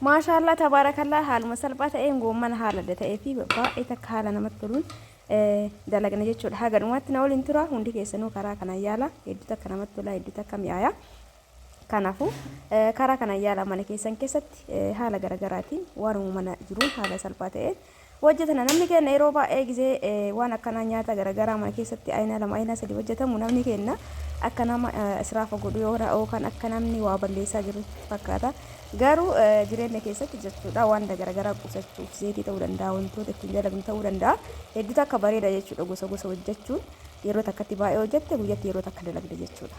maashaallah tabaarakallaa haaluma salphaa ta'een goomman haala ta'ee fi baay'ee takka haala namatti toluun dalagna jechuudha. Haga dhumaatti na waliin tura hundi keessanuu karaa kana yaala hedduu takka namatti tola hedduu takka mi'aaya. Kanaafuu karaa kana yaala mana keessan keessatti haala garaagaraatiin waanuma mana jiruun haala salphaa ta'een hojjetana. Namni keenya yeroo baay'ee gisee waan akkana nyaata garaagaraa mana keessatti ayina lama ayina sadii hojjetamu namni keenya akka nama israafa godhu yookaan akka namni waa balleessaa jiru fakkaata. Garuu jireenya keessatti jechuudha waan garaagaraa qusachuuf zeetii ta'uu danda'a wantoota ittiin dalagnu ta'uu danda'a. Hedduu takka bareeda jechuudha gosa gosa hojjechuun yeroo takkatti baay'ee hojjette guyyatti yeroo takka dalagde jechuudha.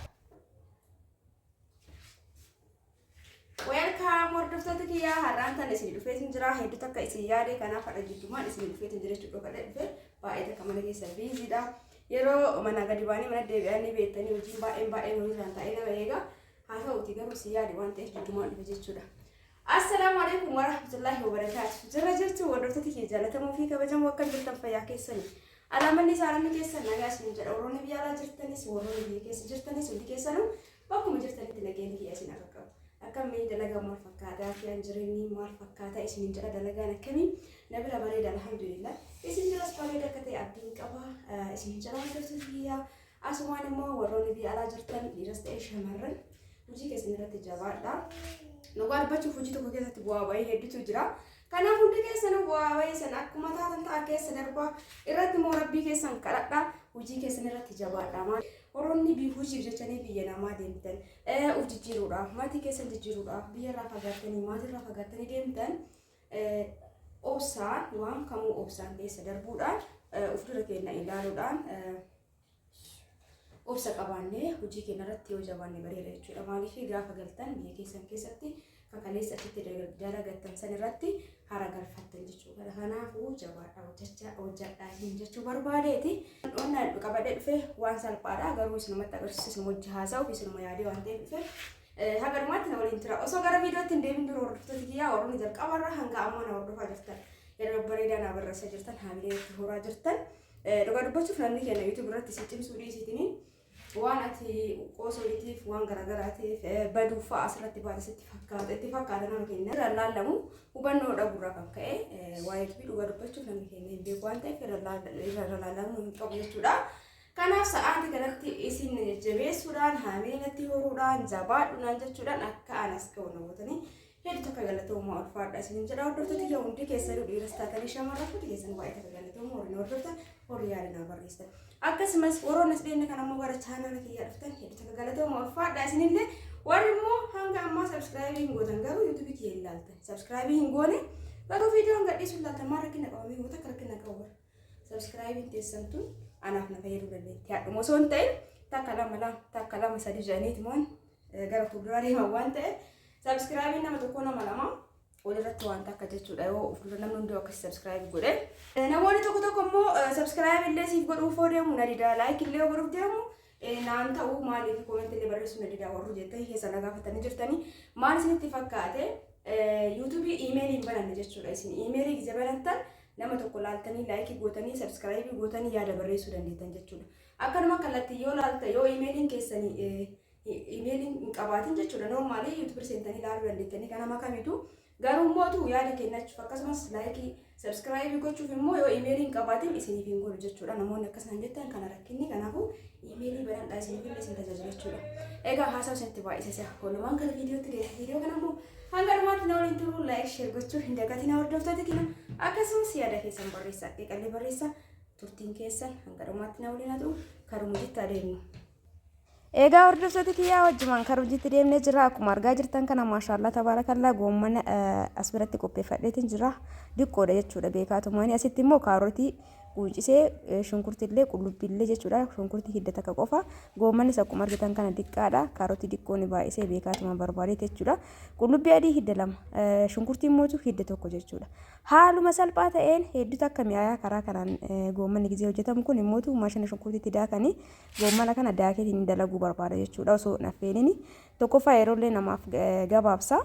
Welcome hordoftoota kiyyaa har'aan tan isin dhufeetin jira hedduu takka isin yaade kanaaf hadha jiddumaan isin dhufeetin jira jechuudha kadha dhufe baay'ee takka mana keessa biiziidha. Yeroo mana gadi baanii mana deebi'anii beektanii hojii baay'een hojii ta'ee nama eega. haa ta'uuti garuu si yaade waan ta'eef jiddumaan dhufe jechuudha. Assalaamu alaykum warahmatullahi wabarakaatuh. Jirra jirtu hordoftoota kiyya jaalatamuu fi kabajamoo akka jirtan fayyaa keessanii. Alaamanni isaanii keessan nagaa isin jedha. Warroonni biyya alaa jirtanis warroonni biyya keessa jirtanis hundi keessanuu bakkuma jirtanitti nageenyi kiyya isin akka qabu. Akkamii dalagaa maal fakkaataa fi jireenyi maal fakkaataa isin jedha dalagaan akkamii nabila bareeda alhamdulillah. Isin jiras bareeda akka ta'e abdiin qaba. Isin jedha hordoftoota kiyya asumaan immoo warroonni biyya alaa jirtan dhiiras ta'e shamarran hojii keessan irratti jabaadha. Dhugaa dubbachuuf hojii tokko keessatti bu'aa bahii hedduutu jira. Kanaaf hundi keessan bu'aa bahii sana akkuma taatan ta'a keessa darbaa irratti immoo rabbii keessan kadhadha. Hojii keessan irratti jabaadha. Warroonni hojii hojjetanii biyya namaa deemtan of jijjiiruudhaaf maatii keessan jijjiiruudhaaf biyya irraa fagaattanii maatii irraa fagaattanii deemtan obsaan waan kamuu obsaan keessa darbuudhaan of dura keenya ilaaluudhaan obsa qabaannee hojii keenya irratti yoo jabaanne bareeda jechuudha. Maaliif gaafa galtan biyya keessan keessatti kakaleessa achitti dalagattan san irratti hara galfattan jechuudha. Kanaafuu jabaadha hojjadhaa jechuu barbaadeeti. Onnaan qabadee dhufe waan salphaadha garuu isinumatti agarsiisu hojii haasa'uuf isinuma yaadee waan ta'eef dhufe haga dhumaatti na waliin tura. Osoo gara viidiyootti hin deemin dura hordoftoota kiyyaa warroonni jalqabarraa hanga ammaa na hordofaa jirtan yeroo bareedaa na barreessaa jirtan haamilee itti horaa jirtan dhugaa dubbachuuf namni keenya YouTube irratti si cimsuu dhiisitiniin waan ati qoosootiif waan garaagaraatiif baduu fa'a asirratti baay'isitti fakkaata itti fakkaata nama keenya irra laallamu hubannoo dhabuurraa kan ka'e waa'ee YouTube dhugaa dubbachuuf namni keenya hin beeku waan ta'eef irra laallamu hin qabu jechuudha. Kanaaf sa'aatii kanatti isin jabeessuudhaan haamileetti horuudhaan jabaadhuudhaan jechuudhaan akka anas ga'u namootanii hedduu takka galatoommaa ulfaadha isin jedha. Hordoftoota kiyya hundi keessan dhiiras taatanii shamarran hundi keessan baay'ee takka galatoommaa warreen hordoftan warri yaadinaa barreessan. Akkasumas warroon as dhiyeenna kan ammoo gara chaanaala kiyyaa dhuftan hedduu takka galatoommaa ulfaadha isinillee warri immoo hanga ammaa sabskraayibii hin gootan garuu yuutuubii kiyya ilaaltan sabskraayibii hin goone garuu viidiyoon gadhiisuun ilaaltan maal rakkina qabamee goota akka rakkina qabu sabskraayibiin teessantuun anaaf na fayyaduu dandeetti. Haadhuma osoo hin ta'in takka lama sadii jedhaniiti moo gara fuulduraa deeman waan ta'eef subscribe nama tokko nama lama walirratti waan takka jechuudha. Yoo fuuldura namni hundi akkasii subscribe godhe namoonni tokko immoo subscribe illee siif godhuuf deemu na didaa like illee godhuuf deemu naan ta'uu maaliif comment illee barreessu na didaa warru jettanii keessa na gaafatanii jirtanii maal isinitti fakkaate YouTube email bananne jechuudha. Isin email gizee banattan nama tokko laaltanii like gootanii subscribe gootanii yaada barreessuu dandeettan jechuudha. Akkanuma kallattii yoo laalta yoo emailiin keessanii emailiin qabaatin jechuudha. Normally YouTube seentanii ilaaluu dandeettanii kana makamitu garuu mootu yaada kennachuuf akkasumas like subscribe gochuuf immoo yoo emailiin qabaatin isiniif hin godhu jechuudha. Namoonni akkasaan jettan kana rakkinni kanaafuu emailii banadhaa isiniif illee isin tajaajilu jechuudha. Egaa haasawu isinitti baay'isee walumaan kana viidiyootti ga'e viidiyoo kana immoo hanga dhumaatti na waliin turuu like share gochuu hin dagatinaa hordoftoota kina akkasumas yaada keessan barreessaa qeeqallee barreessaa turtiin keessan hanga dhumaatti na waliin haa ta'u karuma jitti adeemnu. Egaa hordoftoota kiyyaa wajjumaan karuma jitti deemnee jira. Akkuma argaa jirtan kana maashaallah tabaarakallaa goomman as biratti qopheeffadheetiin jira. Diqqoodha jechuudha beekaatumaan asitti immoo kaarotii quuncisee shunkurtiillee qullubbiillee jechuudha. Shunkurtii hidda takka qofa goommannis akkuma argitan kana diqqaadha. Kaarotii diqqoon baay'isee beekaatumaan barbaadeet jechuudha. Qullubbii adii hidda lama shunkurtii immoo hidda tokko jechuudha. Haaluma salphaa ta'een hedduu takka mi'aayaa karaa kanaan goommanni gizee hojjetamu kun immoo maashina shunkurtiitti daakanii goommana kana daakeetiin dalaguu barbaada jechuudha. Osoo naffeenini tokkoffaa yeroollee namaaf gabaabsa.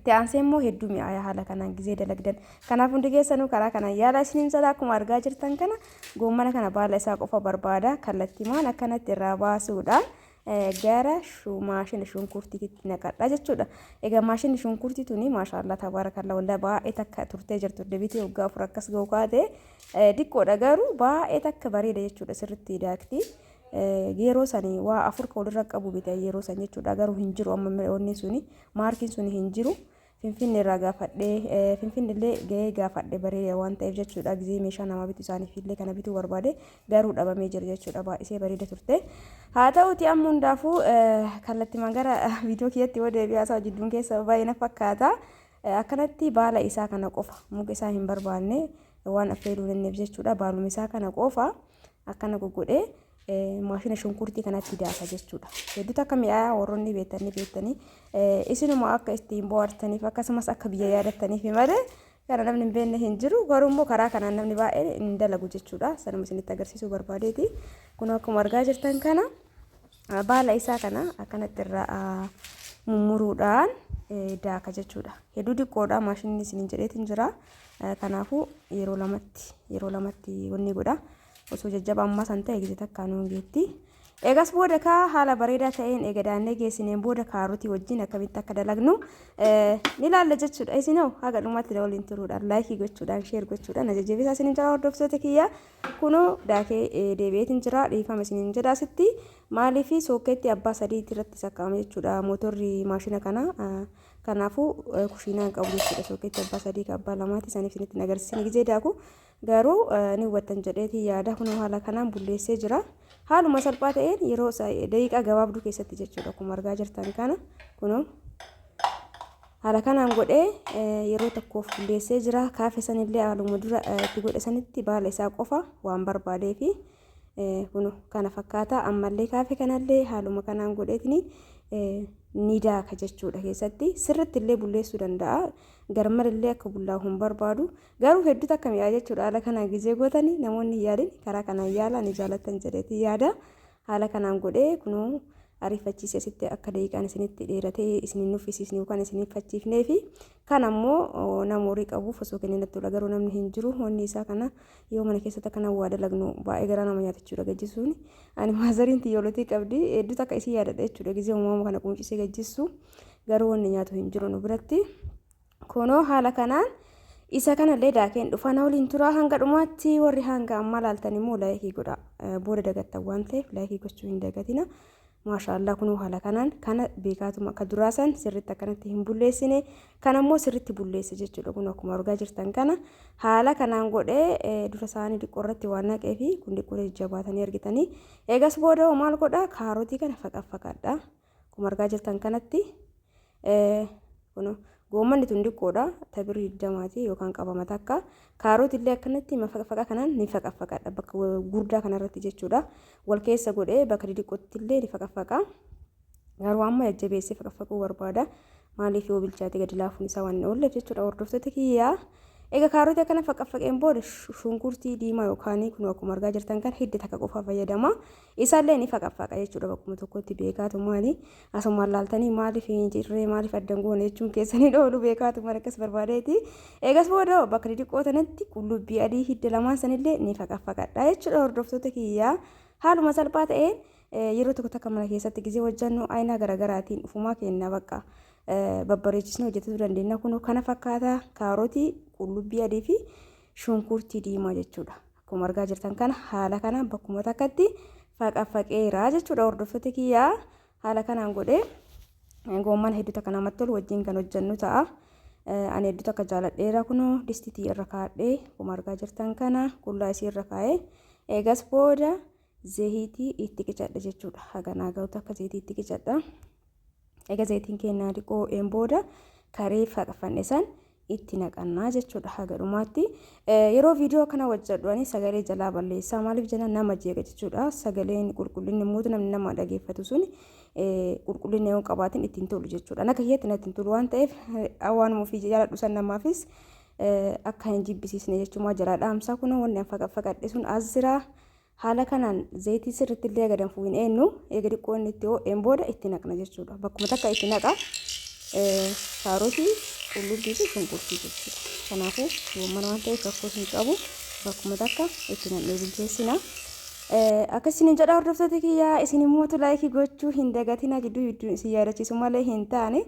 Ta'ansee immoo hedduu mi'aayaa haala kanaan gizee dalagdan. Kanaaf hundi keessanuu karaa kanaan yaala isiniin jedha. Akkuma argaa jirtan kana goommana kana baala isaa qofa barbaada kallattiimaan akkanatti irraa baasuudhaan gara maashina shunkurtiitti naqadha jechuudha. Egaa maashinni shunkurtii tuni maashaallah tabaarakallaa wallaa baay'ee takka turtee jirtu deebitee waggaa afur akkas ga'u kaate diqqoodha garuu baay'ee takka bareeda jechuudha sirriitti daakti. Yeroo sanii waa afur ka walirra qabu bita yeroo san jechuudha garuu hin jiru amma onni suni maarkiin suni hin jiru. Finfinne irraa gaafadhee Finfinne illee gahee gaafadhee bareeda waan ta'eef jechuudha gizee meeshaa nama bitu isaaniif illee kana bituu barbaade garuu dhabamee jira jechuudha baay'isee bareeda turte. Haa ta'uti amma hundaafuu kallattimaan gara viidiyoo kiyyatti yoo deebi'aa isaa jidduun keessa baay'ee na fakkaata. Akkanatti baala isaa kana qofa muka isaa hin barbaanne waan affeeluu dandeef jechuudha baaluma isaa kana qofa akkana goggodhee maashina shunkurtii kanatti daaka jechuudha. Hedduutu akka mi'aayaa warroonni beektanii isinuma akka ittiin bohaartaniif akkasumas akka biyya yaadattaniif malee kana namni hin beekne hin jiru garuu immoo karaa kanaan namni baay'ee hin dalagu jechuudha. Sanuma isinitti agarsiisuu barbaadeeti. Kun akkuma argaa jirtan kana baala isaa kana akkanatti irraa mummuruudhaan daaka jechuudha. Hedduu diqqoodha maashinni isiniin jedheetiin jira. Kanaafuu yeroo lamatti wanni godha. Osoo jajjaba amma san ta'e gizee takka nuun geetti. Eegas booda kaa haala bareedaa ta'een eega daannee geessineen booda kaarotii wajjin akkamitti akka dalagnu ni ilaalla jechuudha. Isinoo haga dhumatti waliin turuudhaan laayikii gochuudhaan sheer gochuudhaan jajjabeessaa isiniin jira hordoftoota kiyya. Kunoo daakee deebi'eetiin jira dhiifama isiniin jedha asitti maaliif sookeetti abbaa sadiitti irratti sakkaama jechuudha mootorri maashina kana. Kanaafuu kushiinaan qabu jechuudha sookeetti abbaa sadii ka abbaa lamaatti isaaniif isinitti agarsiisni gizee daaku garuu ni hubattan jedheeti yaada kunoo haala kanaan bulleessee jira. Haaluma salphaa ta'een yeroo daqiiqaa gabaabduu keessatti jechuudha akkuma argaa jirtan kana kunoo haala kanaan godhee yeroo tokkoof bulleessee jira. Kaafee sanillee haaluma dura itti godhe sanitti baala isaa qofa waan barbaadee fi kunoo kana fakkaata ammallee kaafee kanallee haaluma kanaan godheetini ni daaka jechuudha keessatti sirriitti illee bulleessuu danda'a. Garmarillee akka bullaa'u hin barbaadu garuu hedduutu akka mi'aa jechuudha. Haala kanaan gizee gootanii namoonni yaadin karaa kanaan yaalaa ni jaalatan jedheeti yaada. Haala kanaan godhee kunuu ariifachiisee asitti akka daqiiqaan isinitti dheeratee isiniin nuffisiisni yookaan isiniin fachiifnee fi kan ammoo nama horii qabuuf osoo kenninattuudha garuu namni hin jiru wanni isaa kana yoo mana keessatti akkana waa dalagnu baay'ee garaa nama nyaatachuudha gajjisuun. Ani maazariin xiyyoolotii qabdi hedduutu akka isii yaadadha jechuudha gizee uumama kana quuncisee gajjisu garuu wanni nyaatu hin jiru nu biratti. Kunoo haala kanaan isa kanallee daakeen dhufa na waliin tura hanga dhumaatti warri hanga amma laaltan immoo laayikii godha booda dagattan waan ta'eef laayikii gochuu hin dagatina. Maashaallah kunoo haala kanaan kana beekaatuma akka duraasan sirriitti akkanatti hin bulleessine kan ammoo sirriitti bulleesse jechuudha. Kun akkuma argaa jirtan kana haala kanaan godhee dura isaanii diqqoo irratti waan naqee fi kun diqqoo jabaatanii argitanii eegas booda maal godha kaarotii kana faqaffaqadha akkuma argaa jirtan kanatti kunoo goommanni tun diqqoodha tabirii damaati yookaan qabama takka kaarotii illee akkanatti mafaqafaqa kanaan ni faqaffaqadha bakka gurdaa kanarratti jechuudha. Wal keessa godhee bakka diqqootti illee ni faqaffaqa garuu amma jajjabeessee faqaffaquu barbaada maaliif yoo bilchaate gadi laafuun isaa waan oolleef jechuudha hordoftoota kiyyaa. Egaa kaarotii akkana faqaffaqeen booda shunkurtii diimaa yookaan kun akkuma argaa jirtan kan hidda takka qofa fayyadama. Isaallee ni faqaffaqa jechuudha bakkuma tokkotti beekaatu maali asumaan laaltanii maaliif hin jirree maaliif addan goone jechuun keessanii dhoolu beekaatu maal akkas barbaadeeti. Eegas booda bakka diqqoo tanatti qullubbii adii hidda lamaan sanillee ni faqaffaqadha jechuudha hordoftoota kiyyaa. Haaluma salphaa ta'een yeroo tokko takka mana keessatti gizee hojjannu aynaa garaagaraatiin ufumaa kenna bakka babbareechisnee hojjetuu dandeenya. Kun kana fakkaata kaarotii qullubbii adii fi shunkurtii diimaa jechuudha. Akkuma argaa jirtan kana haala kanaan bakkuma takkatti faqaffaqeera jechuudha hordoftoota kiyyaa. Haala kanaan godhee goomman hedduu takka namatti tolu wajjin kan hojjannu ta'a. Ani hedduu takka jaaladheera kunoo distitii irra kaa'adhee akkuma argaa jirtan kana qullaa isii irra kaa'ee eegas booda zayitii itti qicadha jechuudha. Haganaa ga'utu akka zayitii itti qicadha. Egaa zayitiin kennaa diqoo een booda karee faqafanne san itti naqannaa jechuudha haga dhumaatti. Yeroo viidiyoo kana hojjedhuani sagalee jalaa balleessaa maaliif jenna nama jeeqa jechuudha. Sagaleen qulqullinni immoo namni nama dhageeffatu sun qulqullinni yoo qabaatin ittiin tolu jechuudha. Akka kiyyaatti natti hin tolu waan ta'eef waanuma ofii jaaladhu san namaafis akka hin jibbisiisne jechuudha jalaa dhaamsaa kun wanni faqafaqadhe sun as jira. Haala kanaan zayitii sirriitti illee gadi fuudhin eenyu eega diqqoo inni itti ho'een booda itti naqna jechuudha. Bakkuma takka itti naqa kaarotii qullubbii fi shunkurtii jechuudha. Kanaafuu goomana waan ta'eef rakkoo hin qabu bakkuma takka itti naqnee bilcheessina. akkasiin jedha hordoftoota kiyyaa isin immoo laayikii gochuu hin dagatina jidduu isin yaadachiisu malee hin taane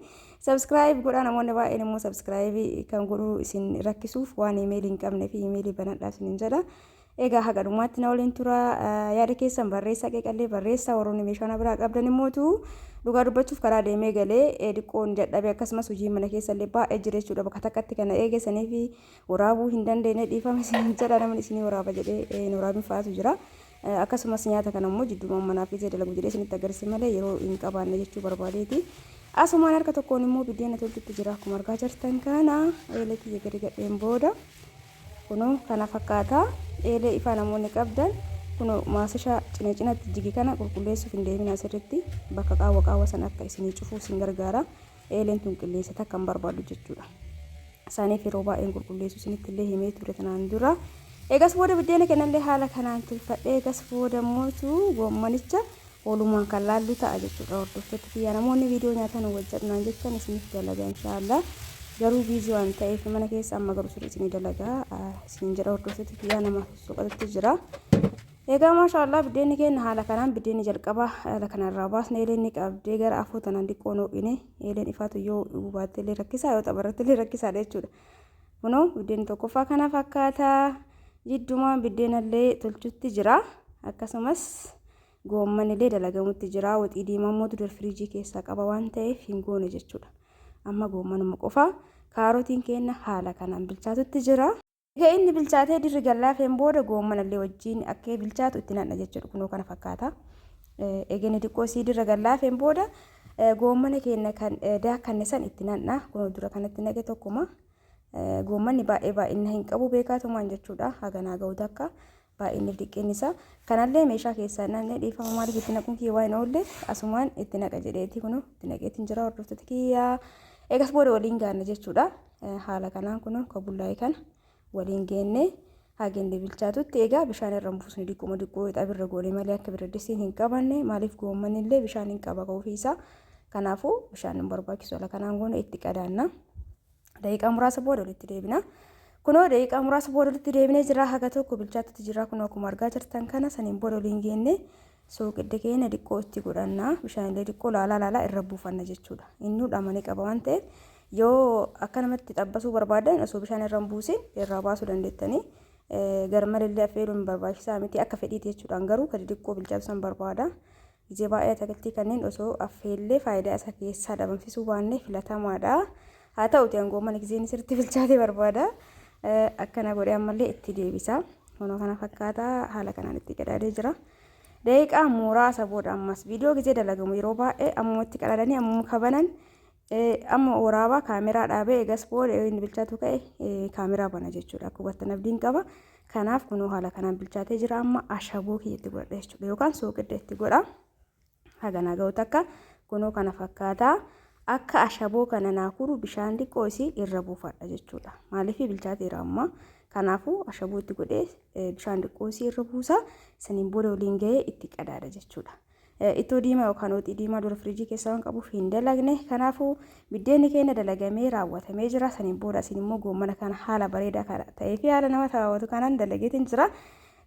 subscribe godhaa namoonni baay'een immoo subscribe kan godhuu isin rakkisuuf waan email hin qabne fi email banadhaa isin jedha egaa haga dhumaatti na waliin tura yaada keessan barreessaa qeeqallee barreessaa warroonni meeshaa biraa qabdan immootu dhugaa dubbachuuf karaa deemee galee diqqoon jedhabe akkasumas hojii mana keessallee baay'ee jira jechuudha bakka takkatti kana eegesanii fi waraabuu hin dandeenye dhiifama isin jedha namni isinii waraaba jedhee waraabin fa'aatu jira. Akkasumas nyaata kana immoo jidduu manaa fi dalagu jedhee isinitti agarsiise malee yeroo hin qabaanne jechuu barbaadeeti. Asumaan harka tokkoon immoo biddeena tolchutti jira akkuma argaa jirtan kana eelee kiyya gadi gadheen booda kunoo kana fakkaata eelee ifaa namoonni qabdan kunoo maasashaa cinatti jigi kana qulqulleessuuf hin deemina asirratti bakka qaawwa sana akka isinii cufuu isin gargaara eeleen tun qilleensata kan barbaadu jechuudha. Isaaniif yeroo baay'een qulqulleessuu isinitti illee himee ture tanaan dura. Egas booda biddeena kanallee haala kanaan tolfadhee egas booda mootu goommanicha walumaan kan laallu ta'a jechuudha hordoftoota kiyyaa namoonni viidiyoo nyaatan wajjadnaan jechaan isiniif dalagaa inshaallah garuu biizii waan ta'eef mana keessa amma garuu sirrii isinii dalagaa isin jedha hordoftoota kiyyaa nama soqatatti jira. Egaa maashaallah biddeenni keenya haala kanaan biddeenni jalqaba haala kanarraa baasne eeleen ni qabdee gara afoo tanaan diqqoo noo'ine eeleen ifaatu yoo hubaattillee rakkisaa yoo xabarrattillee rakkisaadha jechuudha. Kunoo biddeenni tokkoffaa kana fakkaata. Jidduma biddeenallee tolchutti jira akkasumas goommanillee dalagamutti jira waxii diimaa mootu dur firiijii keessaa qaba waan ta'eef hin goone jechuudha. Amma goommanuma qofa kaarotiin keenya haala kanaan bilchaatutti jira. Egaa inni bilchaatee dirri gallaafeen booda goommanallee wajjin akka bilchaatu itti nadha jechuudha kunoo kana fakkaata. Egaa diqqoo sii dirra gallaafeen booda goommana keenya kan daakkanne san itti nadha kunoo dura kanatti naqe tokkuma. Goommanni baay'inna hin qabu beekaatumaan jechuudha haganaa ga'u takka baay'inni diqqeen isaa kanallee meeshaa keessaa naannee dhiifama maaliif itti naquun kiyya waan oolle asumaan itti naqa jedheeti kunu itti naqeetiin jira hordoftoota kiyyaa eegas booda waliin gaanna jechuudha haala kanaan kunu kabullaa'ee kana waliin geenne hagende bilchaatutti egaa bishaan irra buusne diqqoo xabirra goone malee akka biraddiisiin hin qabanne maaliif goommanillee bishaan hin qaba ofiisaa kanaafuu bishaan hin barbaachisu ala kanaan goone itti qadaanna. Daqiiqaa muraasa booda walitti deebina. Kunoo daqiiqaa muraasa booda walitti deebinee jira haga tokko bilchaatutti jira kunoo akkuma argaa jirtan kana saniin booda waliin geenne sooqidde keenya diqqoo itti godhanna bishaanillee diqqoo laalaa irra buufanna jechuudha. Inni dhamanii qaba waan ta'eef yoo akka namatti xabbasuu barbaadan osoo bishaan irra hin buusin irraa baasuu dandeettanii garmalillee affeeluun hin barbaachisaa miti akka fedhiiti jechuudhaan garuu kan diqqoo bilchaatu san barbaada. Ijee baay'ee takaltii kanneen osoo affeellee faayidaa isa keessaa dhabamsiisuu baannee filatamaadha. Haa ta'uuti goomman giseen sirriitti bilchaatee barbaada akkana godhee ammallee itti deebisa kunoo kana fakkaata haala kanaan itti qadaadee jira. Daqiiqaa muraasa booda ammas viidiyoo gisee dalagamu yeroo baay'ee ammuma itti qadaadanii ammuma kabanan amma waraabaa kaameraa dhaabee eegas booda inni bilchaatu ka'e kaameraa bana jechuudha akka hubattan abdiin qaba. Kanaaf kunoo haala kanaan bilchaatee jira amma ashaboo kiyyatti godhadha jechuudha yookaan sooqidda itti godha haganaa ga'u takka kunoo kana fakkaata. Akka ashaboo kana naakuru bishaan diqqoo isii irra buufadha jechuudha. Maaliif bilchaateera amma kanaafuu ashaboo itti godhee bishaan diqqoo isii irra buusa saniin booda waliin ga'ee itti qadaada jechuudha. Ittoo diimaa yookaan waxii diimaa dura firiijii keessaa waan qabuuf hin dalagne kanaafuu biddeenni keenya dalagamee raawwatamee jira saniin booda isin immoo goommana kana haala bareedaa kana ta'ee fi haala nama taawwatu kanaan dalageetiin jira.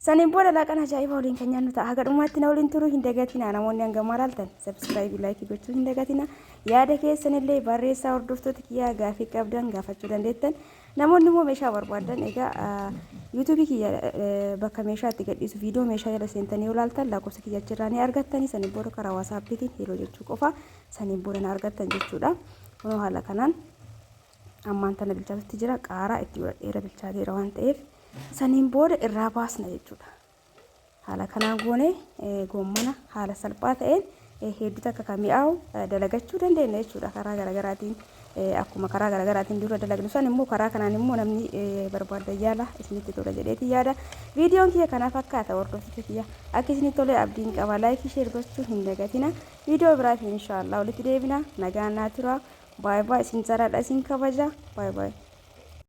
Saniin booda laaqana ajaa'iba waliin kan nyaannu ta'a haga dhumaatti na waliin turuu hin dagatina namoonni hanga maraaltan subscribe like gochuu hin dagatina yaada keessanillee barreessaa hordoftoota kiyyaa gaafii qabdan gaafachuu dandeettan namoonni immoo meeshaa barbaadan egaa yuutuubii kiyya bakka meeshaa itti gadhiisu viidiyoo meeshaa jala seentanii ilaaltan lakkoofsa kiyya achirraa ni argattanii saniin booda karaa waasaappiitiin yeroo jechuu qofa saniin booda na argattan jechuudha. Kunoo haala kanaan ammaan tana bilchaatutti jira qaaraa itti godhadheera bilchaateera waan ta'eef saniin booda irraa baasna jechuudha. Haala kanaan goone goommana haala salphaa ta'een hedduu akka kan mi'aawu dalagachuu dandeenya jechuudha karaa garaagaraatiin akkuma karaa garaagaraatiin dura dalagnu san immoo karaa kanaan immoo namni barbaada yaala isinitti tola jedheeti yaada. Viidiyoon kiyya kana fakkaata hordoftoota kiyya akka isinitti tole abdiin qaba laayikii sheer gochuu hin dagatina viidiyoo biraatiin inshaallah walitti deebina nagaan naa tura baay'ee isin jaaladha isin kabaja baay'ee.